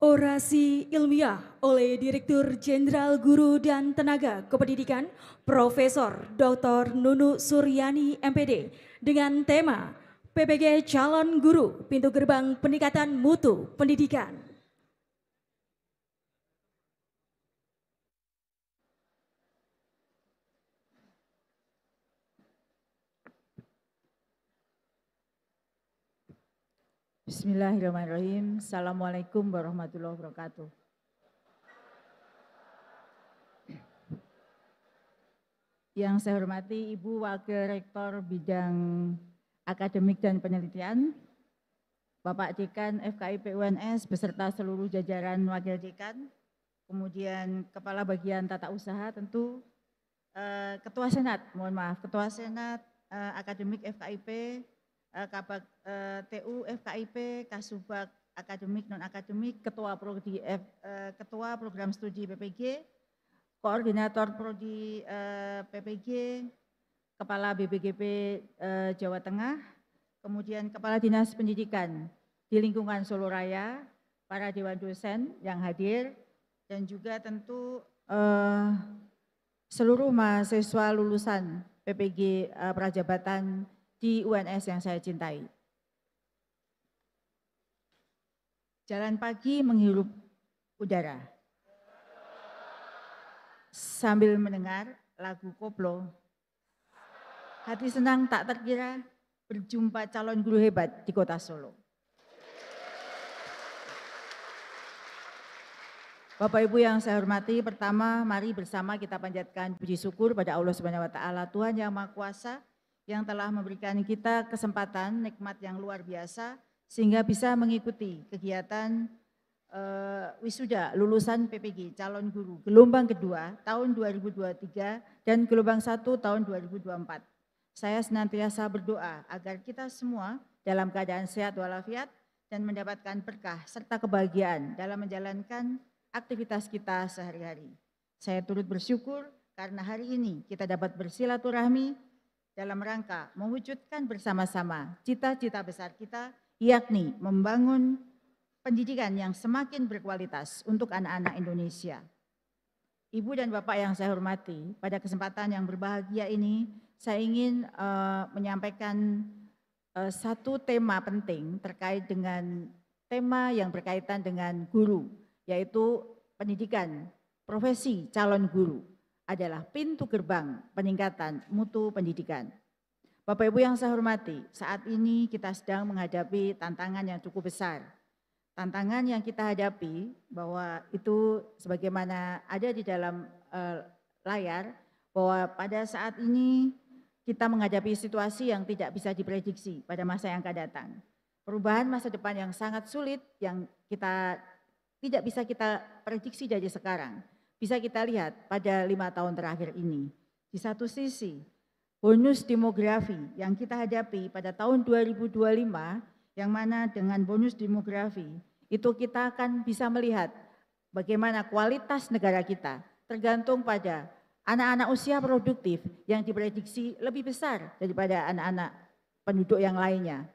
Orasi ilmiah oleh Direktur Jenderal Guru dan Tenaga Kependidikan Profesor Dr. Nunu Suryani MPD dengan tema PPG Calon Guru Pintu Gerbang Peningkatan Mutu Pendidikan. Bismillahirrahmanirrahim. Assalamualaikum warahmatullahi wabarakatuh. Yang saya hormati Ibu Wakil Rektor Bidang Akademik dan Penelitian, Bapak Dekan FKIP UNS beserta seluruh jajaran Wakil Dekan, kemudian Kepala Bagian Tata Usaha tentu, Ketua Senat, Ketua Senat Akademik FKIP, Kabak TU FKIP, Kasubag Akademik Non-Akademik, Ketua Program Studi PPG, Koordinator Prodi PPG, Kepala BPGP Jawa Tengah, kemudian Kepala Dinas Pendidikan di lingkungan Solo Raya, para Dewan Dosen yang hadir, dan juga tentu seluruh mahasiswa lulusan PPG Prajabatan di UNS yang saya cintai. Jalan pagi menghirup udara. Sambil mendengar lagu koplo, hati senang tak terkira berjumpa calon guru hebat di kota Solo. Bapak Ibu yang saya hormati, pertama mari bersama kita panjatkan puji syukur pada Allah Subhanahu wa taala, Tuhan yang Maha Kuasa, yang telah memberikan kita kesempatan nikmat yang luar biasa sehingga bisa mengikuti kegiatan wisuda lulusan PPG calon guru gelombang kedua tahun 2023 dan gelombang 1 tahun 2024. Saya senantiasa berdoa agar kita semua dalam keadaan sehat walafiat dan mendapatkan berkah serta kebahagiaan dalam menjalankan aktivitas kita sehari-hari. Saya turut bersyukur karena hari ini kita dapat bersilaturahmi dalam rangka mewujudkan bersama-sama cita-cita besar kita, yakni membangun pendidikan yang semakin berkualitas untuk anak-anak Indonesia. Ibu dan Bapak yang saya hormati, pada kesempatan yang berbahagia ini, saya ingin menyampaikan satu tema penting terkait dengan tema yang berkaitan dengan guru, yaitu pendidikan, profesi calon guru adalah pintu gerbang peningkatan mutu pendidikan. Bapak Ibu yang saya hormati, saat ini kita sedang menghadapi tantangan yang cukup besar. Tantangan yang kita hadapi bahwa itu sebagaimana ada di dalam layar, bahwa pada saat ini kita menghadapi situasi yang tidak bisa diprediksi pada masa yang akan datang. Perubahan masa depan yang sangat sulit yang kita tidak bisa kita prediksi dari sekarang. Bisa kita lihat pada 5 tahun terakhir ini. Di satu sisi, bonus demografi yang kita hadapi pada tahun 2025, yang mana dengan bonus demografi, itu kita akan bisa melihat bagaimana kualitas negara kita tergantung pada anak-anak usia produktif yang diprediksi lebih besar daripada anak-anak penduduk yang lainnya.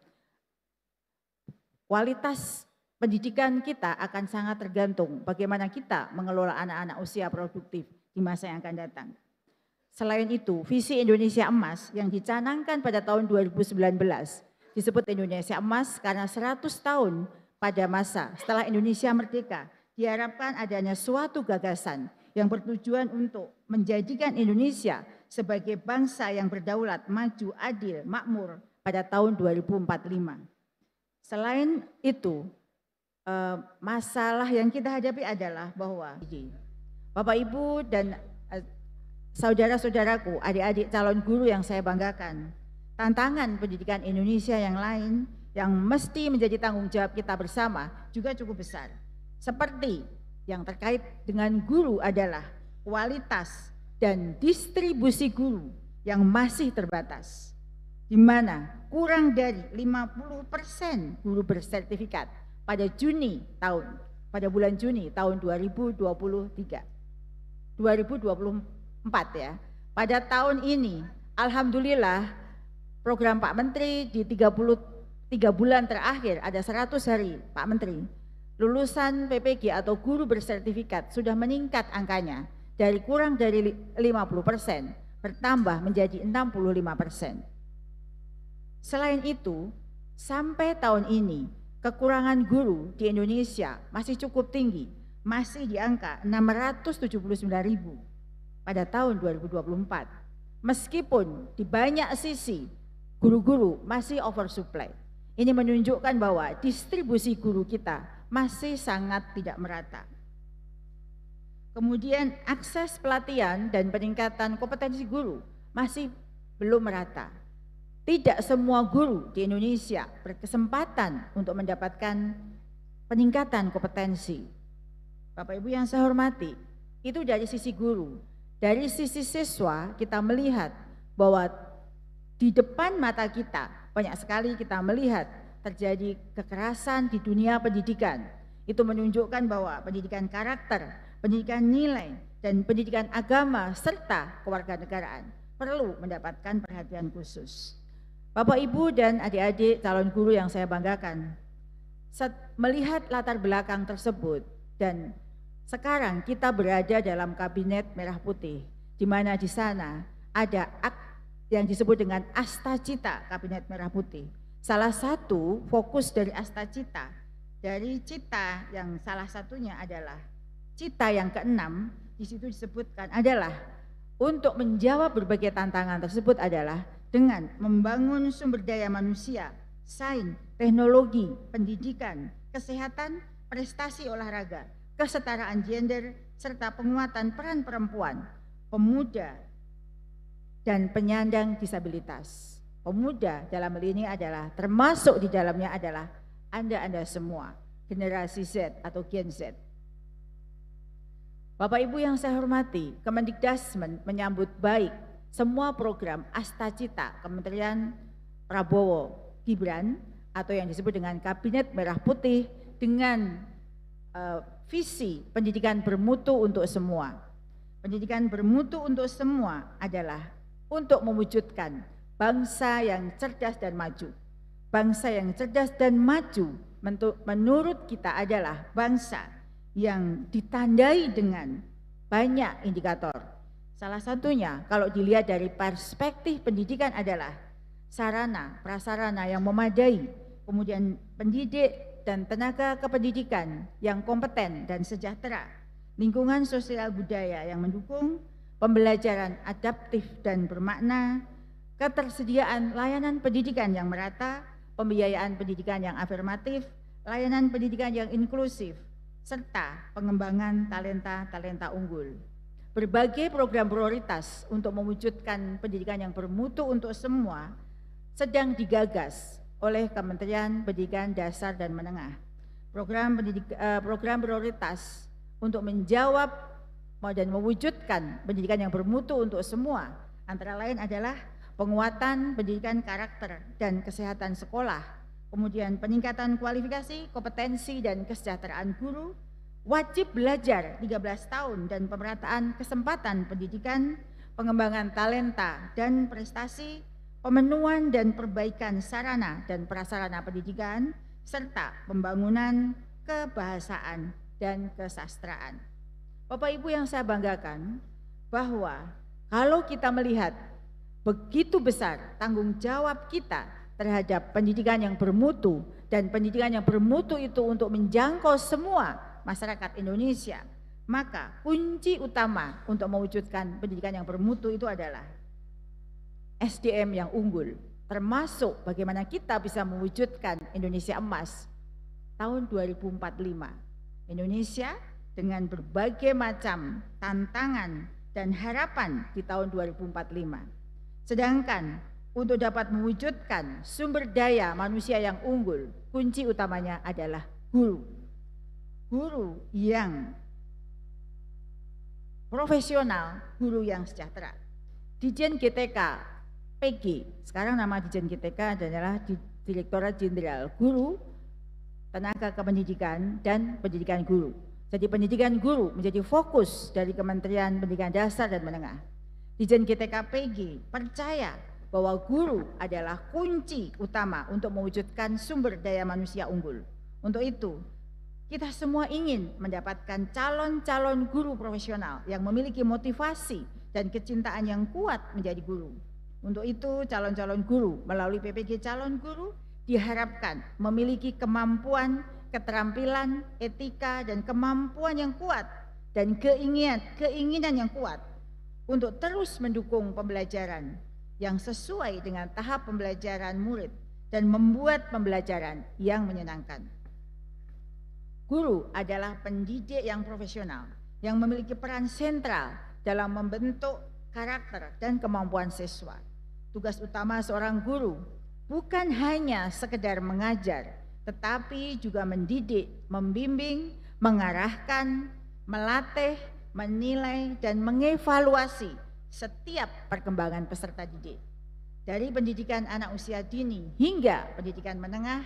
Kualitas pendidikan kita akan sangat tergantung bagaimana kita mengelola anak-anak usia produktif di masa yang akan datang. Selain itu, visi Indonesia Emas yang dicanangkan pada tahun 2019 disebut Indonesia Emas karena 100 tahun pada masa setelah Indonesia merdeka, diharapkan adanya suatu gagasan yang bertujuan untuk menjadikan Indonesia sebagai bangsa yang berdaulat, maju, adil, makmur pada tahun 2045. Selain itu, masalah yang kita hadapi adalah bahwa Bapak Ibu dan saudara-saudaraku, adik-adik calon guru yang saya banggakan, tantangan pendidikan Indonesia yang lain yang mesti menjadi tanggung jawab kita bersama juga cukup besar. Seperti yang terkait dengan guru adalah kualitas dan distribusi guru yang masih terbatas, di mana kurang dari 50% guru bersertifikat pada bulan Juni tahun 2024 ya. Pada tahun ini alhamdulillah program Pak Menteri di 33 bulan terakhir ada 100 hari Pak Menteri lulusan PPG atau guru bersertifikat sudah meningkat angkanya dari kurang dari 50% bertambah menjadi 65%. Selain itu, sampai tahun ini kekurangan guru di Indonesia masih cukup tinggi, masih di angka 679.000 pada tahun 2024. Meskipun di banyak sisi guru-guru masih oversupply. Ini menunjukkan bahwa distribusi guru kita masih sangat tidak merata. Kemudian akses pelatihan dan peningkatan kompetensi guru masih belum merata. Tidak semua guru di Indonesia berkesempatan untuk mendapatkan peningkatan kompetensi. Bapak Ibu yang saya hormati, itu dari sisi guru. Dari sisi siswa kita melihat bahwa di depan mata kita banyak sekali kita melihat terjadi kekerasan di dunia pendidikan. Itu menunjukkan bahwa pendidikan karakter, pendidikan nilai, dan pendidikan agama serta kewarganegaraan perlu mendapatkan perhatian khusus. Bapak, Ibu, dan adik-adik calon guru yang saya banggakan, melihat latar belakang tersebut dan sekarang kita berada dalam Kabinet Merah Putih, di mana di sana ada yang disebut dengan Astacita Kabinet Merah Putih. Salah satu fokus dari Astacita, dari cita yang salah satunya adalah cita yang keenam, di situ disebutkan adalah untuk menjawab berbagai tantangan tersebut adalah dengan membangun sumber daya manusia, sains, teknologi, pendidikan, kesehatan, prestasi olahraga, kesetaraan gender, serta penguatan peran perempuan, pemuda, dan penyandang disabilitas. Pemuda dalam hal ini adalah termasuk di dalamnya adalah Anda semua, generasi Z atau Gen Z. Bapak Ibu yang saya hormati, Kemendikbud menyambut baik semua program Astacita Kementerian Prabowo Gibran atau yang disebut dengan Kabinet Merah Putih dengan visi pendidikan bermutu untuk semua. Pendidikan bermutu untuk semua adalah untuk mewujudkan bangsa yang cerdas dan maju. Bangsa yang cerdas dan maju menurut kita adalah bangsa yang ditandai dengan banyak indikator. Salah satunya kalau dilihat dari perspektif pendidikan adalah sarana, prasarana yang memadai, kemudian pendidik dan tenaga kependidikan yang kompeten dan sejahtera, lingkungan sosial budaya yang mendukung, pembelajaran adaptif dan bermakna, ketersediaan layanan pendidikan yang merata, pembiayaan pendidikan yang afirmatif, layanan pendidikan yang inklusif, serta pengembangan talenta-talenta unggul. Berbagai program prioritas untuk mewujudkan pendidikan yang bermutu untuk semua sedang digagas oleh Kementerian Pendidikan Dasar dan Menengah. Program prioritas untuk menjawab dan mewujudkan pendidikan yang bermutu untuk semua antara lain adalah penguatan pendidikan karakter dan kesehatan sekolah, kemudian peningkatan kualifikasi, kompetensi dan kesejahteraan guru, wajib belajar 13 tahun dan pemerataan kesempatan pendidikan, pengembangan talenta dan prestasi, pemenuhan dan perbaikan sarana dan prasarana pendidikan, serta pembangunan kebahasaan dan kesastraan. Bapak Ibu yang saya banggakan, bahwa kalau kita melihat begitu besar tanggung jawab kita terhadap pendidikan yang bermutu, dan pendidikan yang bermutu itu untuk menjangkau semua masyarakat Indonesia, maka kunci utama untuk mewujudkan pendidikan yang bermutu itu adalah SDM yang unggul, termasuk bagaimana kita bisa mewujudkan Indonesia emas tahun 2045. Indonesia dengan berbagai macam tantangan dan harapan di tahun 2045. Sedangkan untuk dapat mewujudkan sumber daya manusia yang unggul, kunci utamanya adalah guru. Guru yang profesional, guru yang sejahtera. Dijen GTK PG, sekarang nama Dijen GTK adalah Direktorat Jenderal Guru, Tenaga Kependidikan, dan Pendidikan Guru. Jadi pendidikan guru menjadi fokus dari Kementerian Pendidikan Dasar dan Menengah. Dijen GTK PG percaya bahwa guru adalah kunci utama untuk mewujudkan sumber daya manusia unggul. Untuk itu, Kita semua ingin mendapatkan calon-calon guru profesional yang memiliki motivasi dan kecintaan yang kuat menjadi guru. Untuk itu, calon-calon guru melalui PPG Calon Guru diharapkan memiliki kemampuan, keterampilan, etika, dan kemampuan yang kuat dan keinginan yang kuat untuk terus mendukung pembelajaran yang sesuai dengan tahap pembelajaran murid dan membuat pembelajaran yang menyenangkan. Guru adalah pendidik yang profesional yang memiliki peran sentral dalam membentuk karakter dan kemampuan siswa. Tugas utama seorang guru bukan hanya sekedar mengajar, tetapi juga mendidik, membimbing, mengarahkan, melatih, menilai, dan mengevaluasi setiap perkembangan peserta didik. Dari pendidikan anak usia dini hingga pendidikan menengah,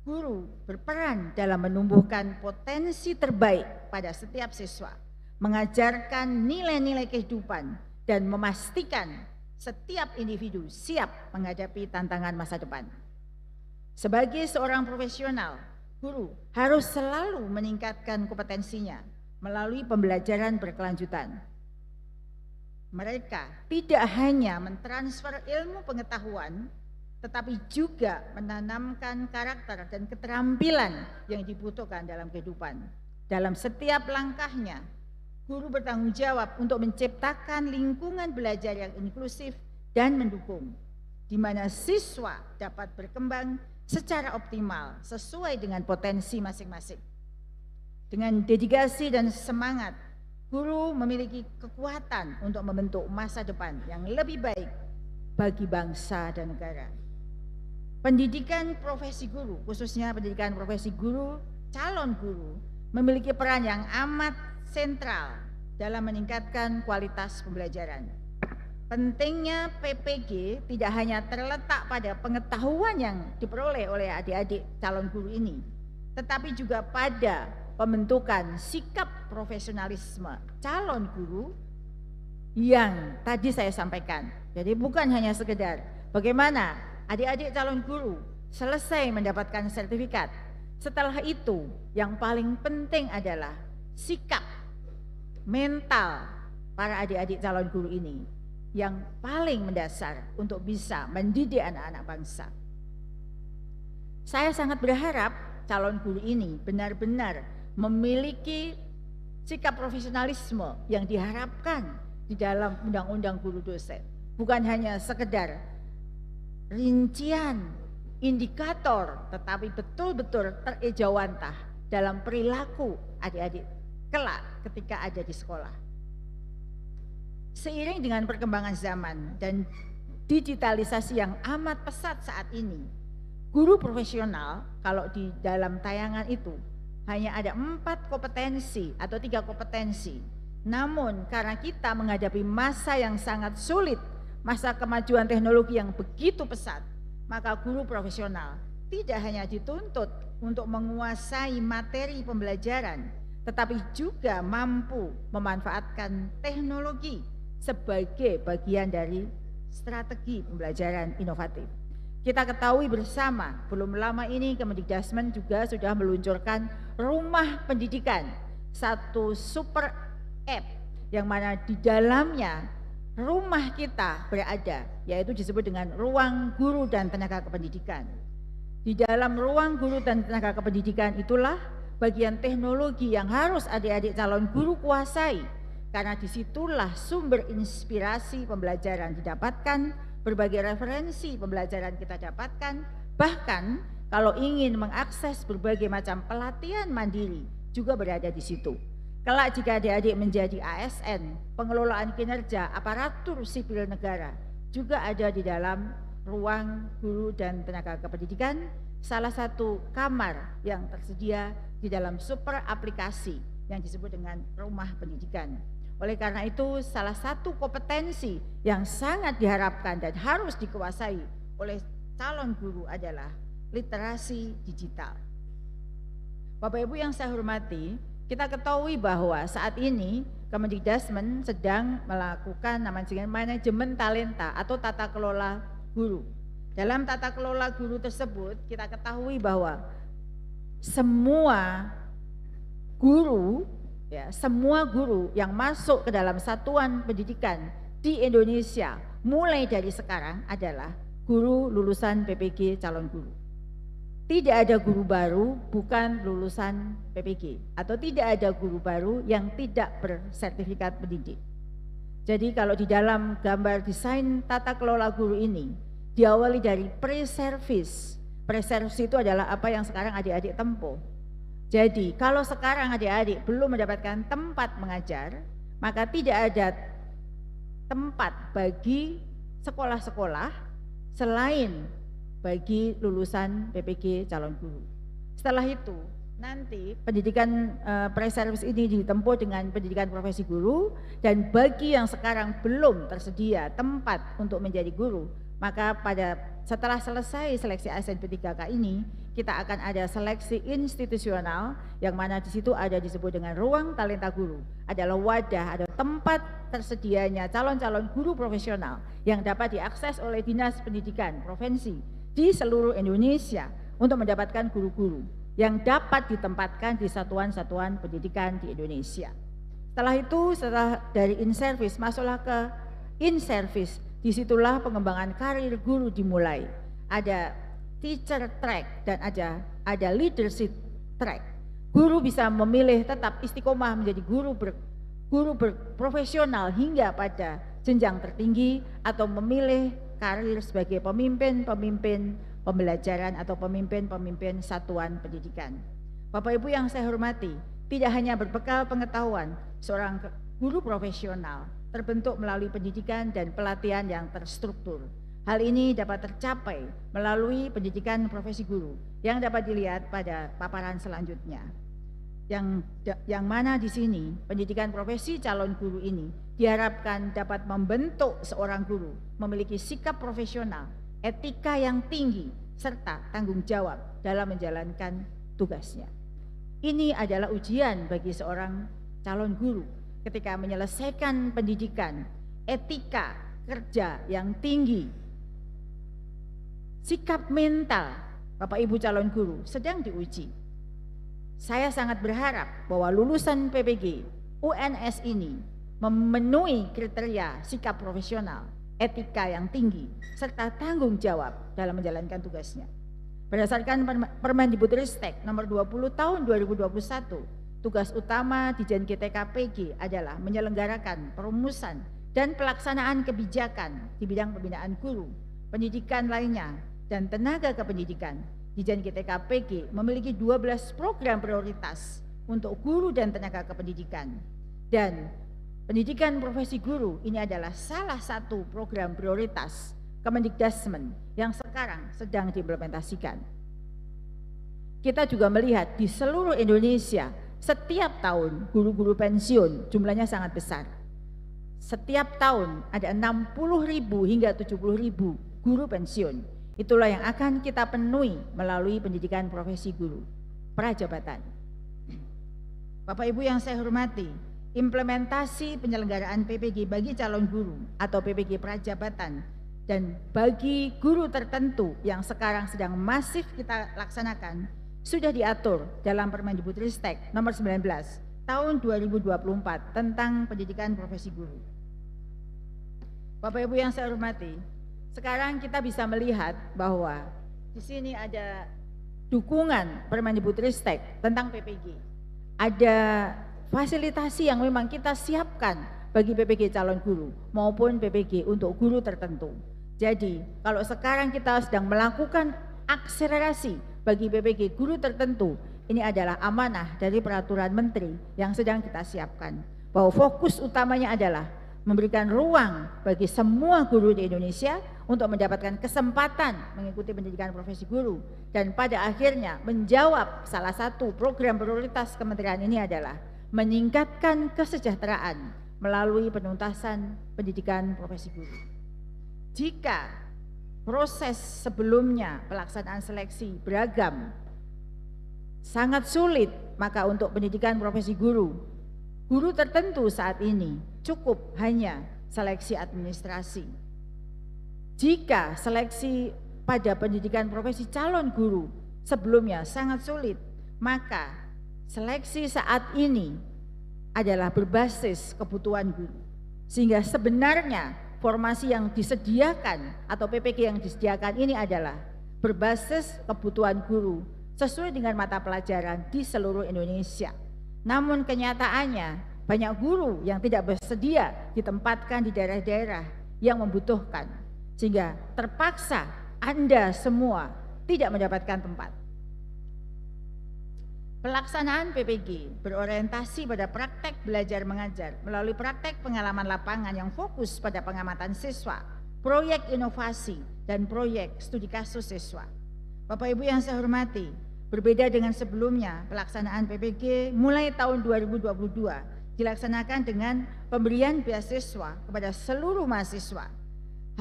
guru berperan dalam menumbuhkan potensi terbaik pada setiap siswa, mengajarkan nilai-nilai kehidupan, dan memastikan setiap individu siap menghadapi tantangan masa depan. Sebagai seorang profesional, guru harus selalu meningkatkan kompetensinya melalui pembelajaran berkelanjutan. Mereka tidak hanya mentransfer ilmu pengetahuan, tetapi juga menanamkan karakter dan keterampilan yang dibutuhkan dalam kehidupan. Dalam setiap langkahnya, guru bertanggung jawab untuk menciptakan lingkungan belajar yang inklusif dan mendukung, di mana siswa dapat berkembang secara optimal sesuai dengan potensi masing-masing. Dengan dedikasi dan semangat, guru memiliki kekuatan untuk membentuk masa depan yang lebih baik bagi bangsa dan negara. Pendidikan profesi guru, khususnya pendidikan profesi guru, calon guru, memiliki peran yang amat sentral dalam meningkatkan kualitas pembelajaran. Pentingnya PPG tidak hanya terletak pada pengetahuan yang diperoleh oleh adik-adik calon guru ini, tetapi juga pada pembentukan sikap profesionalisme calon guru yang tadi saya sampaikan. Jadi bukan hanya sekedar bagaimana adik-adik calon guru selesai mendapatkan sertifikat. Setelah itu yang paling penting adalah sikap mental para adik-adik calon guru ini yang paling mendasar untuk bisa mendidik anak-anak bangsa. Saya sangat berharap calon guru ini benar-benar memiliki sikap profesionalisme yang diharapkan di dalam undang-undang guru dosen. Bukan hanya sekedar rincian, indikator, tetapi betul-betul terejawantah dalam perilaku adik-adik kelak ketika ada di sekolah. Seiring dengan perkembangan zaman dan digitalisasi yang amat pesat saat ini, guru profesional kalau di dalam tayangan itu hanya ada 4 kompetensi atau 3 kompetensi. Namun karena kita menghadapi masa yang sangat sulit, masa kemajuan teknologi yang begitu pesat, maka guru profesional tidak hanya dituntut untuk menguasai materi pembelajaran, tetapi juga mampu memanfaatkan teknologi sebagai bagian dari strategi pembelajaran inovatif. Kita ketahui bersama, belum lama ini Kemendikbudristek juga sudah meluncurkan Rumah Pendidikan, satu super app yang mana di dalamnya rumah kita berada, yaitu disebut dengan Ruang Guru dan Tenaga Kependidikan. Di dalam Ruang Guru dan Tenaga Kependidikan itulah bagian teknologi yang harus adik-adik calon guru kuasai, karena disitulah sumber inspirasi pembelajaran didapatkan, berbagai referensi pembelajaran kita dapatkan, bahkan kalau ingin mengakses berbagai macam pelatihan mandiri juga berada di situ. Kelak jika adik-adik menjadi ASN, pengelolaan kinerja aparatur sipil negara juga ada di dalam Ruang Guru dan Tenaga Kependidikan, salah satu kamar yang tersedia di dalam super aplikasi yang disebut dengan Rumah Pendidikan. Oleh karena itu, salah satu kompetensi yang sangat diharapkan dan harus dikuasai oleh calon guru adalah literasi digital. Bapak Ibu yang saya hormati, kita ketahui bahwa saat ini Kemendikbudristek sedang melakukan namanya manajemen talenta atau tata kelola guru. Dalam tata kelola guru tersebut, kita ketahui bahwa semua guru, ya, semua guru yang masuk ke dalam satuan pendidikan di Indonesia mulai dari sekarang adalah guru lulusan PPG calon guru. Tidak ada guru baru bukan lulusan PPG, atau tidak ada guru baru yang tidak bersertifikat pendidik. Jadi kalau di dalam gambar desain tata kelola guru ini diawali dari pre-service. Pre-service itu adalah apa yang sekarang adik-adik tempuh. Jadi kalau sekarang adik-adik belum mendapatkan tempat mengajar, maka tidak ada tempat bagi sekolah-sekolah selain bagi lulusan PPG calon guru. Setelah itu nanti pendidikan pre-service ini ditempuh dengan pendidikan profesi guru, dan bagi yang sekarang belum tersedia tempat untuk menjadi guru, maka setelah selesai seleksi ASN P3K ini, kita akan ada seleksi institusional yang mana di situ ada disebut dengan ruang talenta guru, adalah wadah, ada tempat tersedianya calon-calon guru profesional yang dapat diakses oleh Dinas Pendidikan Provinsi di seluruh Indonesia untuk mendapatkan guru-guru yang dapat ditempatkan di satuan-satuan pendidikan di Indonesia. Setelah itu, setelah dari in-service masuklah ke in-service. Disitulah pengembangan karir guru dimulai. Ada teacher track dan ada leadership track. Guru bisa memilih tetap istiqomah menjadi guru berprofesional hingga pada jenjang tertinggi, atau memilih karir sebagai pemimpin pembelajaran atau pemimpin satuan pendidikan. Bapak Ibu yang saya hormati, tidak hanya berbekal pengetahuan, seorang guru profesional terbentuk melalui pendidikan dan pelatihan yang terstruktur. Hal ini dapat tercapai melalui pendidikan profesi guru yang dapat dilihat pada paparan selanjutnya. Yang mana di sini pendidikan profesi calon guru ini diharapkan dapat membentuk seorang guru memiliki sikap profesional, etika yang tinggi, serta tanggung jawab dalam menjalankan tugasnya. Ini adalah ujian bagi seorang calon guru ketika menyelesaikan pendidikan, etika kerja yang tinggi, sikap mental Bapak Ibu calon guru sedang diuji. Saya sangat berharap bahwa lulusan PPG UNS ini memenuhi kriteria sikap profesional, etika yang tinggi, serta tanggung jawab dalam menjalankan tugasnya. Berdasarkan Permendikbudristek nomor 20 tahun 2021, tugas utama Dijen GTK-PG adalah menyelenggarakan perumusan dan pelaksanaan kebijakan di bidang pembinaan guru, pendidikan lainnya, dan tenaga kependidikan. Dijen GTK-PG memiliki 12 program prioritas untuk guru dan tenaga kependidikan. Dan pendidikan profesi guru ini adalah salah satu program prioritas Kemendikdasmen yang sekarang sedang diimplementasikan. Kita juga melihat di seluruh Indonesia setiap tahun guru-guru pensiun jumlahnya sangat besar. Setiap tahun ada 60.000 hingga 70.000 guru pensiun. Itulah yang akan kita penuhi melalui pendidikan profesi guru prajabatan. Bapak Ibu yang saya hormati, implementasi penyelenggaraan PPG bagi calon guru atau PPG prajabatan dan bagi guru tertentu yang sekarang sedang masif kita laksanakan sudah diatur dalam Permendikbudristek nomor 19 tahun 2024 tentang pendidikan profesi guru. Bapak Ibu yang saya hormati, sekarang kita bisa melihat bahwa di sini ada dukungan Permendikbudristek tentang PPG. Ada fasilitasi yang memang kita siapkan bagi PPG calon guru maupun PPG untuk guru tertentu. Jadi kalau sekarang kita sedang melakukan akselerasi bagi PPG guru tertentu, ini adalah amanah dari peraturan menteri yang sedang kita siapkan, bahwa fokus utamanya adalah memberikan ruang bagi semua guru di Indonesia untuk mendapatkan kesempatan mengikuti pendidikan profesi guru, dan pada akhirnya menjawab salah satu program prioritas kementerian ini adalah meningkatkan kesejahteraan melalui penuntasan pendidikan profesi guru. Jika proses sebelumnya pelaksanaan seleksi beragam sangat sulit, maka untuk pendidikan profesi guru tertentu saat ini cukup hanya seleksi administrasi. Jika seleksi pada pendidikan profesi calon guru sebelumnya sangat sulit, maka seleksi saat ini adalah berbasis kebutuhan guru. Sehingga sebenarnya formasi yang disediakan atau PPG yang disediakan ini adalah berbasis kebutuhan guru sesuai dengan mata pelajaran di seluruh Indonesia. Namun kenyataannya banyak guru yang tidak bersedia ditempatkan di daerah-daerah yang membutuhkan, sehingga terpaksa Anda semua tidak mendapatkan tempat. Pelaksanaan PPG berorientasi pada praktek belajar mengajar melalui praktek pengalaman lapangan yang fokus pada pengamatan siswa, proyek inovasi, dan proyek studi kasus siswa. Bapak Ibu yang saya hormati, berbeda dengan sebelumnya, pelaksanaan PPG mulai tahun 2022 dilaksanakan dengan pemberian beasiswa kepada seluruh mahasiswa.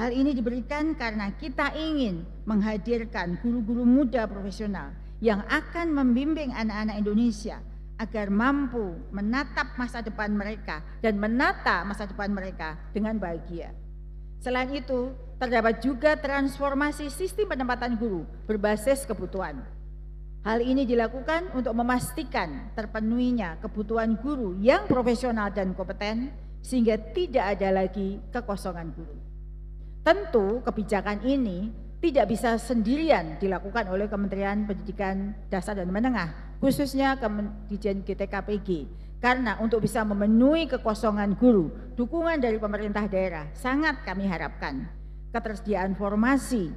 Hal ini diberikan karena kita ingin menghadirkan guru-guru muda profesional yang akan membimbing anak-anak Indonesia agar mampu menatap masa depan mereka dan menata masa depan mereka dengan bahagia. Selain itu, terdapat juga transformasi sistem penempatan guru berbasis kebutuhan. Hal ini dilakukan untuk memastikan terpenuhinya kebutuhan guru yang profesional dan kompeten sehingga tidak ada lagi kekosongan guru. Tentu kebijakan ini tidak bisa sendirian dilakukan oleh Kementerian Pendidikan Dasar dan Menengah, khususnya Dirjen GTKPG, karena untuk bisa memenuhi kekosongan guru, dukungan dari pemerintah daerah sangat kami harapkan. Ketersediaan formasi,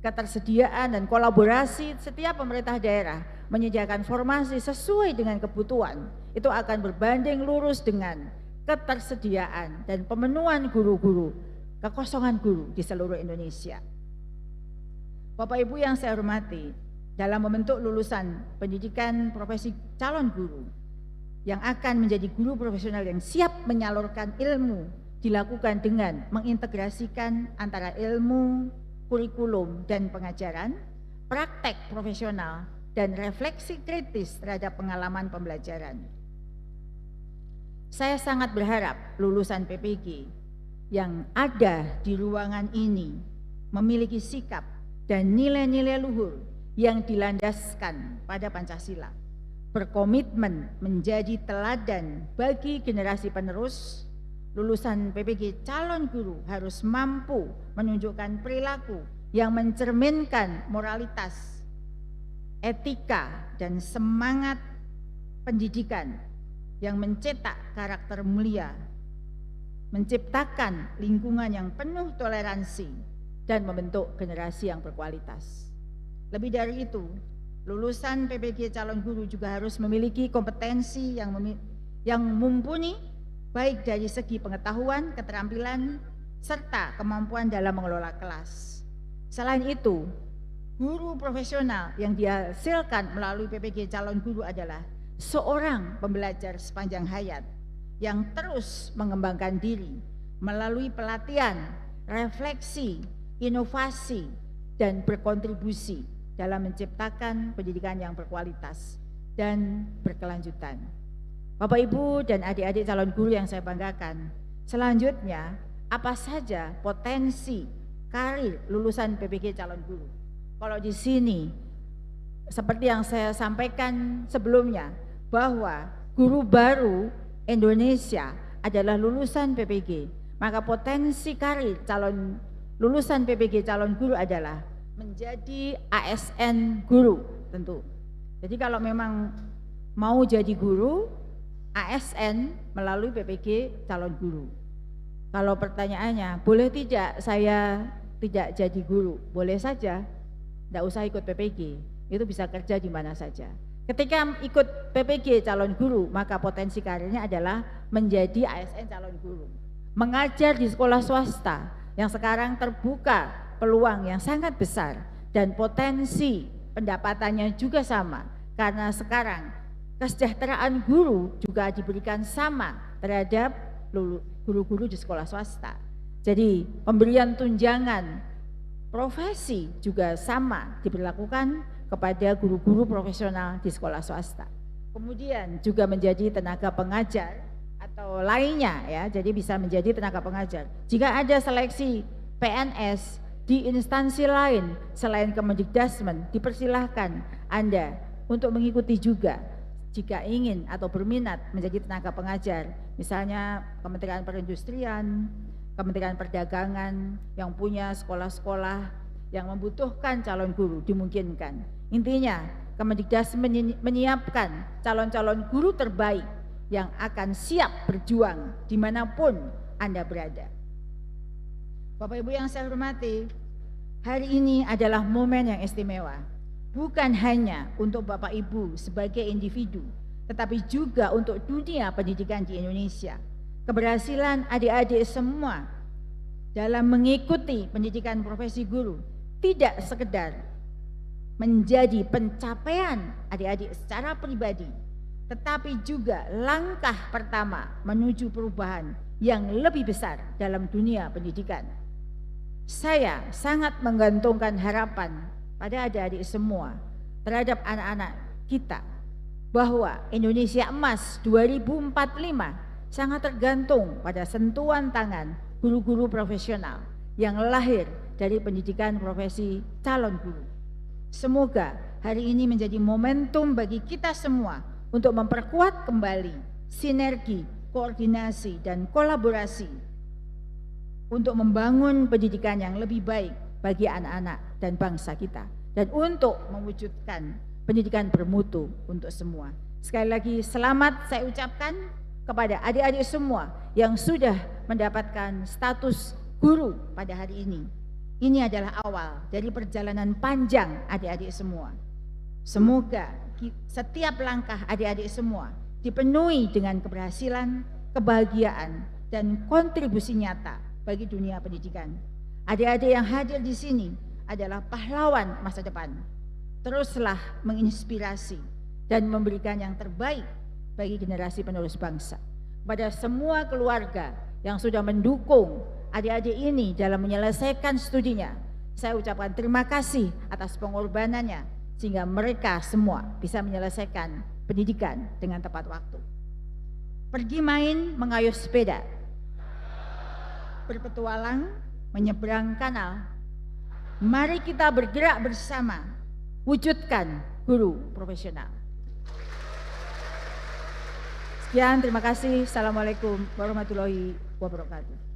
ketersediaan dan kolaborasi setiap pemerintah daerah menyediakan formasi sesuai dengan kebutuhan, itu akan berbanding lurus dengan ketersediaan dan pemenuhan guru-guru, kekosongan guru di seluruh Indonesia. Bapak Ibu yang saya hormati, dalam membentuk lulusan pendidikan profesi calon guru yang akan menjadi guru profesional yang siap menyalurkan ilmu dilakukan dengan mengintegrasikan antara ilmu, kurikulum dan pengajaran, praktek profesional dan refleksi kritis terhadap pengalaman pembelajaran. Saya sangat berharap lulusan PPG yang ada di ruangan ini memiliki sikap dan nilai-nilai luhur yang dilandaskan pada Pancasila, berkomitmen menjadi teladan bagi generasi penerus. Lulusan PPG calon guru harus mampu menunjukkan perilaku yang mencerminkan moralitas, etika, dan semangat pendidikan yang mencetak karakter mulia, menciptakan lingkungan yang penuh toleransi, dan membentuk generasi yang berkualitas. Lebih dari itu, lulusan PPG calon guru juga harus memiliki kompetensi yang mumpuni baik dari segi pengetahuan, keterampilan, serta kemampuan dalam mengelola kelas. Selain itu, guru profesional yang dihasilkan melalui PPG calon guru adalah seorang pembelajar sepanjang hayat yang terus mengembangkan diri melalui pelatihan, refleksi, inovasi, dan berkontribusi dalam menciptakan pendidikan yang berkualitas dan berkelanjutan. Bapak Ibu dan adik-adik calon guru yang saya banggakan, selanjutnya apa saja potensi karir lulusan PPG calon guru? Kalau di sini seperti yang saya sampaikan sebelumnya bahwa guru baru Indonesia adalah lulusan PPG, maka potensi karir lulusan PPG calon guru adalah menjadi ASN guru tentu. Jadi kalau memang mau jadi guru, ASN melalui PPG calon guru. Kalau pertanyaannya, boleh tidak saya tidak jadi guru? Boleh saja, tidak usah ikut PPG, itu bisa kerja di mana saja. Ketika ikut PPG calon guru, maka potensi karirnya adalah menjadi ASN calon guru. Mengajar di sekolah swasta, yang sekarang terbuka peluang yang sangat besar dan potensi pendapatannya juga sama karena sekarang kesejahteraan guru juga diberikan sama terhadap guru-guru di sekolah swasta. Jadi pemberian tunjangan profesi juga sama diberlakukan kepada guru-guru profesional di sekolah swasta. Kemudian juga menjadi tenaga pengajar atau lainnya ya, jadi bisa menjadi tenaga pengajar. Jika ada seleksi PNS di instansi lain selain Kemendikbudristek, dipersilahkan Anda untuk mengikuti juga jika ingin atau berminat menjadi tenaga pengajar, misalnya Kementerian Perindustrian, Kementerian Perdagangan yang punya sekolah-sekolah yang membutuhkan calon guru dimungkinkan. Intinya Kemendikdas menyiapkan calon-calon guru terbaik yang akan siap berjuang dimanapun Anda berada. Bapak Ibu yang saya hormati, hari ini adalah momen yang istimewa, bukan hanya untuk Bapak Ibu sebagai individu, tetapi juga untuk dunia pendidikan di Indonesia. Keberhasilan adik-adik semua dalam mengikuti pendidikan profesi guru tidak sekedar menjadi pencapaian adik-adik secara pribadi, tetapi juga langkah pertama menuju perubahan yang lebih besar dalam dunia pendidikan. Saya sangat menggantungkan harapan pada adik-adik semua terhadap anak-anak kita bahwa Indonesia Emas 2045 sangat tergantung pada sentuhan tangan guru-guru profesional yang lahir dari pendidikan profesi calon guru. Semoga hari ini menjadi momentum bagi kita semua untuk memperkuat kembali sinergi, koordinasi, dan kolaborasi untuk membangun pendidikan yang lebih baik bagi anak-anak dan bangsa kita, dan untuk mewujudkan pendidikan bermutu untuk semua. Sekali lagi selamat saya ucapkan kepada adik-adik semua yang sudah mendapatkan status guru pada hari ini. Ini adalah awal dari perjalanan panjang adik-adik semua. Semoga setiap langkah adik-adik semua dipenuhi dengan keberhasilan, kebahagiaan, dan kontribusi nyata bagi dunia pendidikan. Adik-adik yang hadir di sini adalah pahlawan masa depan. Teruslah menginspirasi dan memberikan yang terbaik bagi generasi penerus bangsa. Pada semua keluarga yang sudah mendukung adik-adik ini dalam menyelesaikan studinya, saya ucapkan terima kasih atas pengorbanannya sehingga mereka semua bisa menyelesaikan pendidikan dengan tepat waktu. Pergi main mengayuh sepeda, berpetualang menyeberang kanal. Mari kita bergerak bersama wujudkan guru profesional. Sekian, terima kasih. Assalamualaikum warahmatullahi wabarakatuh.